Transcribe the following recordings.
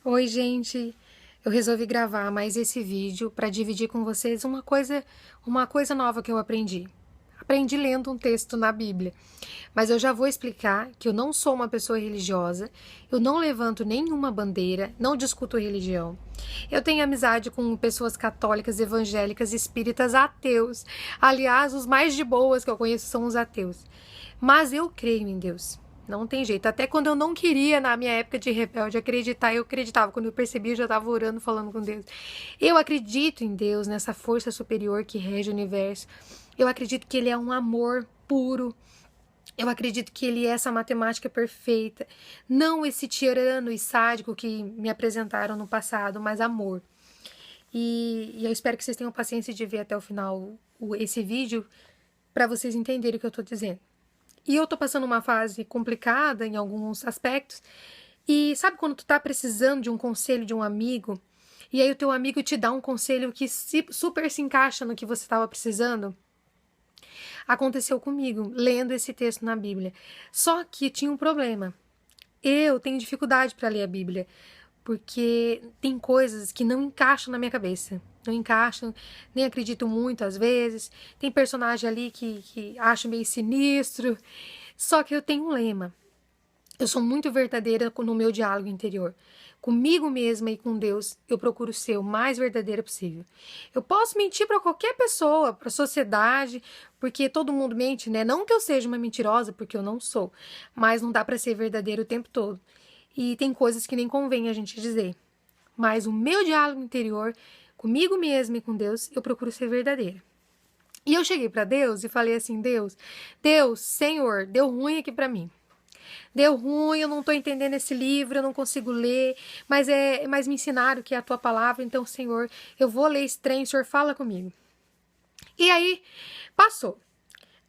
Oi, gente. Eu resolvi gravar mais esse vídeo para dividir com vocês uma coisa nova que eu aprendi. Aprendi lendo um texto na Bíblia. Mas eu já vou explicar que eu não sou uma pessoa religiosa, eu não levanto nenhuma bandeira, não discuto religião. Eu tenho amizade com pessoas católicas, evangélicas, espíritas, ateus. Aliás, os mais de boas que eu conheço são os ateus. Mas eu creio em Deus. Não tem jeito. Até quando eu não queria, na minha época de rebelde, acreditar, eu acreditava. Quando eu percebi, eu já estava orando, falando com Deus. Eu acredito em Deus, nessa força superior que rege o universo. Eu acredito que Ele é um amor puro. Eu acredito que Ele é essa matemática perfeita. Não esse tirano e sádico que me apresentaram no passado, mas amor. E eu espero que vocês tenham paciência de ver até o final esse vídeo para vocês entenderem o que eu estou dizendo. E eu tô passando uma fase complicada em alguns aspectos. E sabe quando tu tá precisando de um conselho de um amigo? E aí o teu amigo te dá um conselho que super se encaixa no que você estava precisando? Aconteceu comigo, lendo esse texto na Bíblia. Só que tinha um problema. Eu tenho dificuldade para ler a Bíblia, porque tem coisas que não encaixam na minha cabeça. Não encaixam, nem acredito muito às vezes. Tem personagem ali que acho meio sinistro. Só que eu tenho um lema. Eu sou muito verdadeira no meu diálogo interior. Comigo mesma e com Deus, eu procuro ser o mais verdadeira possível. Eu posso mentir para qualquer pessoa, para a sociedade, porque todo mundo mente, né? Não que eu seja uma mentirosa, porque eu não sou. Mas não dá para ser verdadeiro o tempo todo. E tem coisas que nem convém a gente dizer. Mas o meu diálogo interior, comigo mesma e com Deus, eu procuro ser verdadeira. E eu cheguei para Deus e falei assim, Deus, Senhor, deu ruim aqui para mim. Deu ruim, eu não estou entendendo esse livro, eu não consigo ler, mas me ensinaram que é a tua palavra, então, Senhor, eu vou ler esse trem, o Senhor fala comigo. E aí, passou.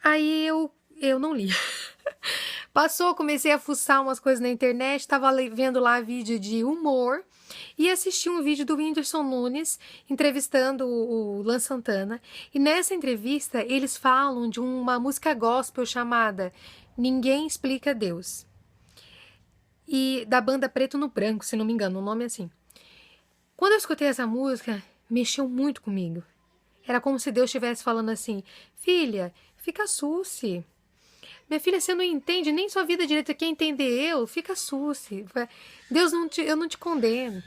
Aí eu não li. Passou, comecei a fuçar umas coisas na internet, estava vendo lá vídeo de humor e assisti um vídeo do Whindersson Nunes entrevistando o Luan Santana. E nessa entrevista eles falam de uma música gospel chamada Ninguém Explica Deus. E da banda Preto no Branco, se não me engano, o nome é assim. Quando eu escutei essa música, mexeu muito comigo. Era como se Deus estivesse falando assim, filha, fica susse. Minha filha, você não entende nem sua vida direita, quer entender eu? Fica susse. Deus, eu não te condeno.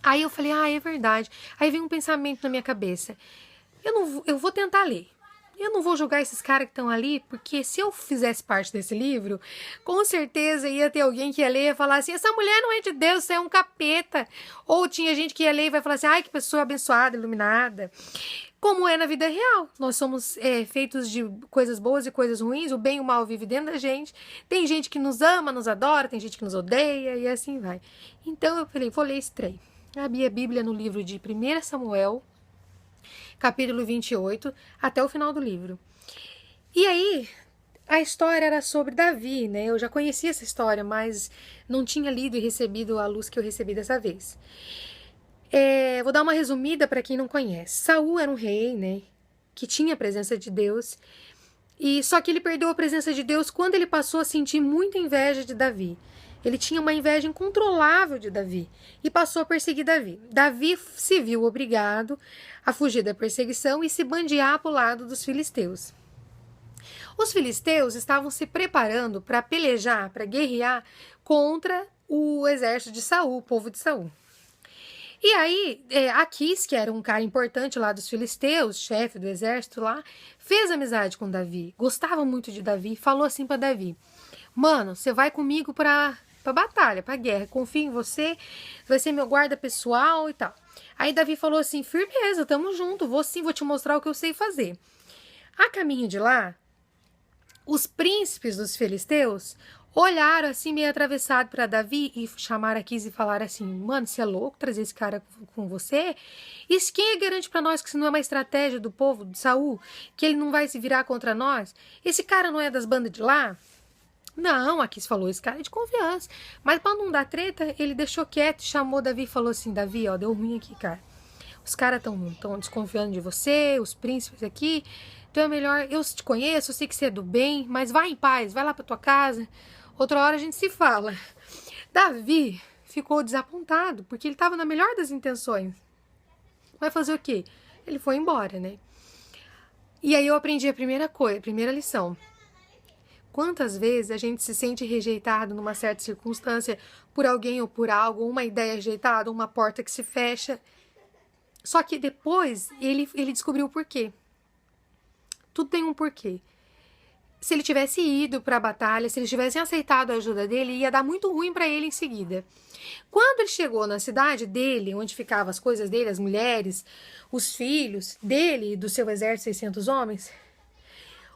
Aí eu falei, é verdade. Aí veio um pensamento na minha cabeça. Eu vou tentar ler. Eu não vou julgar esses caras que estão ali, porque se eu fizesse parte desse livro, com certeza ia ter alguém que ia ler e ia falar assim, essa mulher não é de Deus, você é um capeta. Ou tinha gente que ia ler e vai falar assim, ai, que pessoa abençoada, iluminada. Como é na vida real. Nós somos feitos de coisas boas e coisas ruins, o bem e o mal vive dentro da gente. Tem gente que nos ama, nos adora, tem gente que nos odeia e assim vai. Então eu falei, vou ler esse trem. Abri a Bíblia no livro de 1 Samuel, capítulo 28, até o final do livro. E aí, a história era sobre Davi, né? Eu já conhecia essa história, mas não tinha lido e recebido a luz que eu recebi dessa vez. Vou dar uma resumida para quem não conhece. Saul era um rei, né? Que tinha a presença de Deus. E só que ele perdeu a presença de Deus quando ele passou a sentir muita inveja de Davi. Ele tinha uma inveja incontrolável de Davi e passou a perseguir Davi. Davi se viu obrigado a fugir da perseguição e se bandear para o lado dos filisteus. Os filisteus estavam se preparando para pelejar, para guerrear contra o exército de Saul, o povo de Saul. E aí, Aquis, que era um cara importante lá dos filisteus, chefe do exército lá, fez amizade com Davi, gostava muito de Davi, falou assim para Davi, mano, você vai comigo pra batalha, pra guerra, confio em você, vai ser meu guarda pessoal e tal. Aí Davi falou assim, firmeza, tamo junto, vou sim, vou te mostrar o que eu sei fazer. A caminho de lá, os príncipes dos filisteus olharam assim meio atravessado para Davi e chamaram Aquis e falaram assim, mano, você é louco trazer esse cara com você? Isso quem garante para nós que isso não é uma estratégia do povo de Saul? Que ele não vai se virar contra nós? Esse cara não é das bandas de lá? Não, Aquis falou, esse cara é de confiança. Mas para não dar treta, ele deixou quieto, chamou Davi e falou assim, Davi, ó, deu ruim aqui, cara. Os caras estão desconfiando de você, os príncipes aqui. Então é melhor, eu te conheço, eu sei que você é do bem, mas vai em paz, vai lá pra tua casa. Outra hora a gente se fala. Davi ficou desapontado, porque ele estava na melhor das intenções. Vai fazer o quê? Ele foi embora, né? E aí eu aprendi a primeira lição. Quantas vezes a gente se sente rejeitado numa certa circunstância por alguém ou por algo, uma ideia rejeitada, uma porta que se fecha. Só que depois ele descobriu o porquê. Tudo tem um porquê. Se ele tivesse ido para a batalha, se eles tivessem aceitado a ajuda dele, ia dar muito ruim para ele em seguida. Quando ele chegou na cidade dele, onde ficavam as coisas dele, as mulheres, os filhos dele e do seu exército, 600 homens,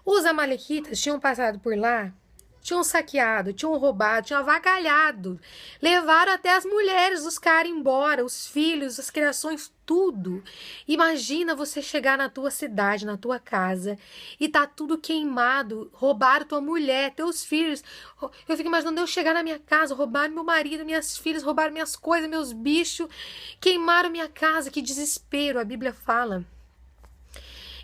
os amalequitas tinham passado por lá, tinham saqueado, tinham roubado, tinham avacalhado, levaram até as mulheres dos caras embora, os filhos, as criações, tudo. Imagina você chegar na tua cidade, na tua casa, e tá tudo queimado, roubaram tua mulher, teus filhos. Eu fico imaginando eu chegar na minha casa, roubaram meu marido, minhas filhas, roubaram minhas coisas, meus bichos, queimaram minha casa, que desespero. A Bíblia fala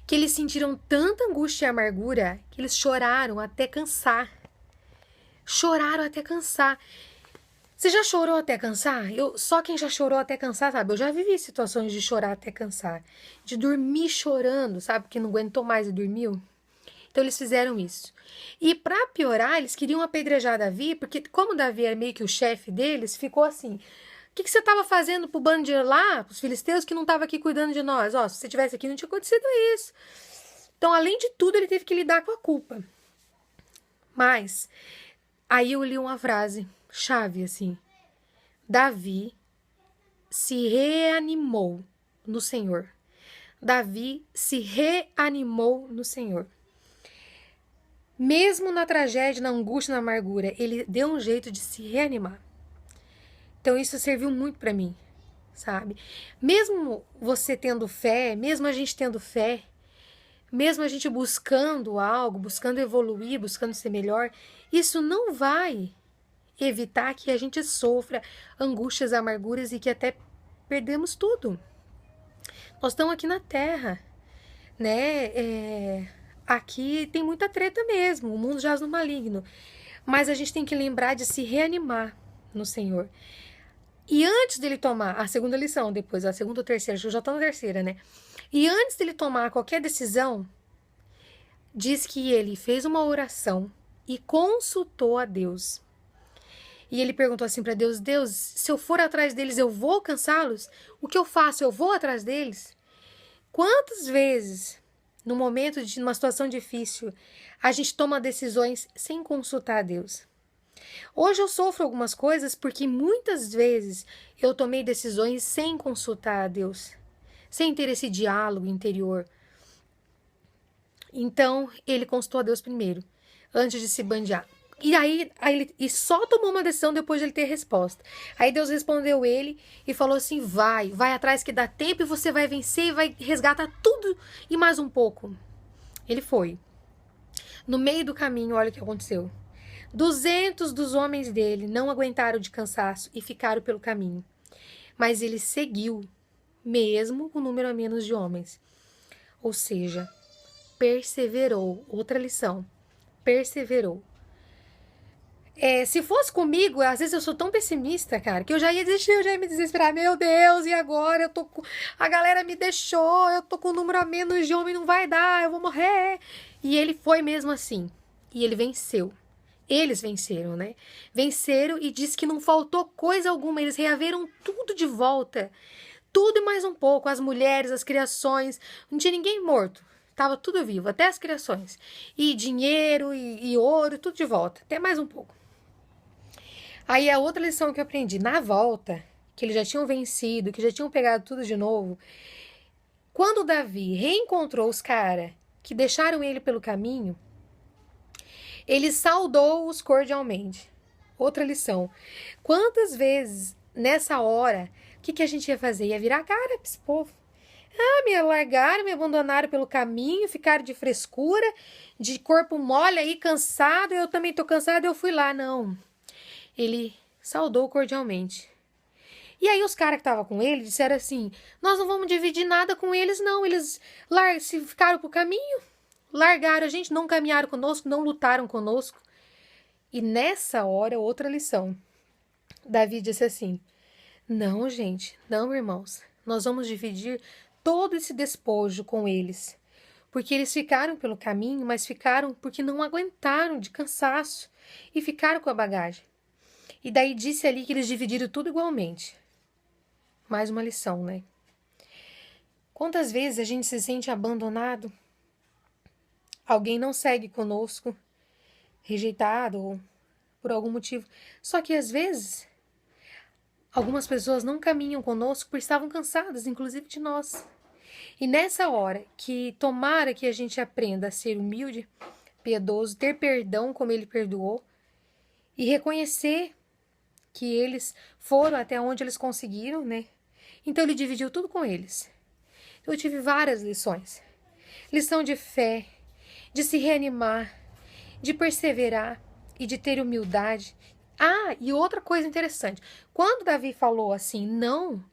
que eles sentiram tanta angústia e amargura que eles choraram até cansar. Choraram até cansar. Você já chorou até cansar? Só quem já chorou até cansar, sabe? Eu já vivi situações de chorar até cansar. De dormir chorando, sabe? Que não aguentou mais e dormiu. Então eles fizeram isso. E para piorar, eles queriam apedrejar Davi, porque como Davi era meio que o chefe deles, ficou assim: o que você estava fazendo pro bando de lá, pros filisteus, que não estava aqui cuidando de nós? Ó, se você estivesse aqui, não tinha acontecido isso. Então, além de tudo, ele teve que lidar com a culpa. Mas aí eu li uma frase chave, assim: Davi se reanimou no Senhor. Davi se reanimou no Senhor. Mesmo na tragédia, na angústia, na amargura, ele deu um jeito de se reanimar. Então isso serviu muito para mim, sabe? Mesmo você tendo fé, mesmo a gente tendo fé, mesmo a gente buscando algo, buscando evoluir, buscando ser melhor, isso não vai evitar que a gente sofra angústias, amarguras e que até perdemos tudo. Nós estamos aqui na Terra, né? Aqui tem muita treta mesmo, o mundo jaz no maligno. Mas a gente tem que lembrar de se reanimar no Senhor. E antes dele tomar a segunda lição, depois a segunda ou terceira, eu já estou na terceira, né? E antes dele tomar qualquer decisão, diz que ele fez uma oração e consultou a Deus. E ele perguntou assim para Deus: Deus, se eu for atrás deles, eu vou alcançá-los? O que eu faço? Eu vou atrás deles? Quantas vezes, no momento de uma situação difícil, a gente toma decisões sem consultar a Deus? Hoje eu sofro algumas coisas porque muitas vezes eu tomei decisões sem consultar a Deus, sem ter esse diálogo interior. Então, ele consultou a Deus primeiro, antes de se bandear. E aí ele só tomou uma decisão depois de ele ter resposta. Aí Deus respondeu ele e falou assim: vai atrás que dá tempo e você vai vencer e vai resgatar tudo e mais um pouco. Ele foi. No meio do caminho, olha o que aconteceu. 200 dos homens dele não aguentaram de cansaço e ficaram pelo caminho. Mas ele seguiu, mesmo com um número a menos de homens. Ou seja, perseverou. Outra lição. Perseverou. Se fosse comigo, às vezes eu sou tão pessimista, cara, que eu já ia desistir, eu já ia me desesperar. Meu Deus, e agora? A galera me deixou, eu tô com um número a menos de homem, não vai dar, eu vou morrer. E ele foi mesmo assim. E ele venceu. Eles venceram, né? Venceram e diz que não faltou coisa alguma. Eles reaveram tudo de volta. Tudo e mais um pouco. As mulheres, as criações. Não tinha ninguém morto. Tava tudo vivo, até as criações. E dinheiro, e ouro, tudo de volta. Até mais um pouco. Aí a outra lição que eu aprendi. Na volta, que eles já tinham vencido, que já tinham pegado tudo de novo. Quando Davi reencontrou os caras que deixaram ele pelo caminho, ele saudou-os cordialmente. Outra lição. Quantas vezes, nessa hora, o que a gente ia fazer? Ia virar a cara para esse povo. Me largaram, me abandonaram pelo caminho, ficaram de frescura, de corpo mole aí, cansado. Eu também tô cansado, eu fui lá. Não. Ele saudou cordialmente. E aí os caras que estavam com ele disseram assim: nós não vamos dividir nada com eles, não. Eles se ficaram pro caminho. Largaram a gente, não caminharam conosco, não lutaram conosco. E nessa hora, outra lição. Davi disse assim: não, gente, não, irmãos, nós vamos dividir todo esse despojo com eles. Porque eles ficaram pelo caminho, mas ficaram porque não aguentaram de cansaço e ficaram com a bagagem. E daí disse ali que eles dividiram tudo igualmente. Mais uma lição, né? Quantas vezes a gente se sente abandonado? Alguém não segue conosco, rejeitado ou por algum motivo. Só que às vezes, algumas pessoas não caminham conosco porque estavam cansadas, inclusive de nós. E nessa hora que tomara que a gente aprenda a ser humilde, piedoso, ter perdão como ele perdoou e reconhecer que eles foram até onde eles conseguiram, né? Então ele dividiu tudo com eles. Eu tive várias lições. Lição de fé, de se reanimar, de perseverar e de ter humildade. Ah, e outra coisa interessante. Quando Davi falou assim, não,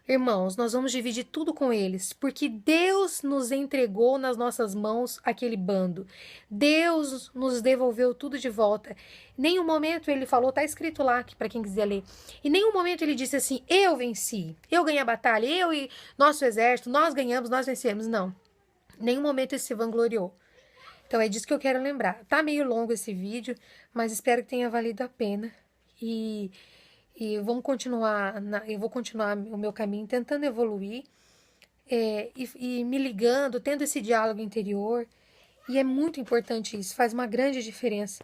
irmãos, nós vamos dividir tudo com eles, porque Deus nos entregou nas nossas mãos aquele bando. Deus nos devolveu tudo de volta. Nenhum momento ele falou, tá escrito lá para quem quiser ler. Em nenhum momento ele disse assim, eu venci, eu ganhei a batalha, eu e nosso exército, nós ganhamos, nós vencemos. Não. Em nenhum momento ele se vangloriou. Então é disso que eu quero lembrar. Tá meio longo esse vídeo, mas espero que tenha valido a pena. E vamos continuar, eu vou continuar o meu caminho tentando evoluir e me ligando, tendo esse diálogo interior. E é muito importante isso, faz uma grande diferença.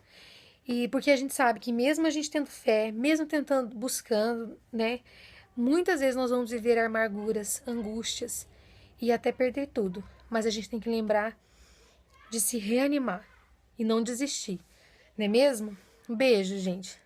E porque a gente sabe que mesmo a gente tendo fé, mesmo tentando, buscando, né? Muitas vezes nós vamos viver amarguras, angústias e até perder tudo. Mas a gente tem que lembrar de se reanimar e não desistir, não é mesmo? Um beijo, gente.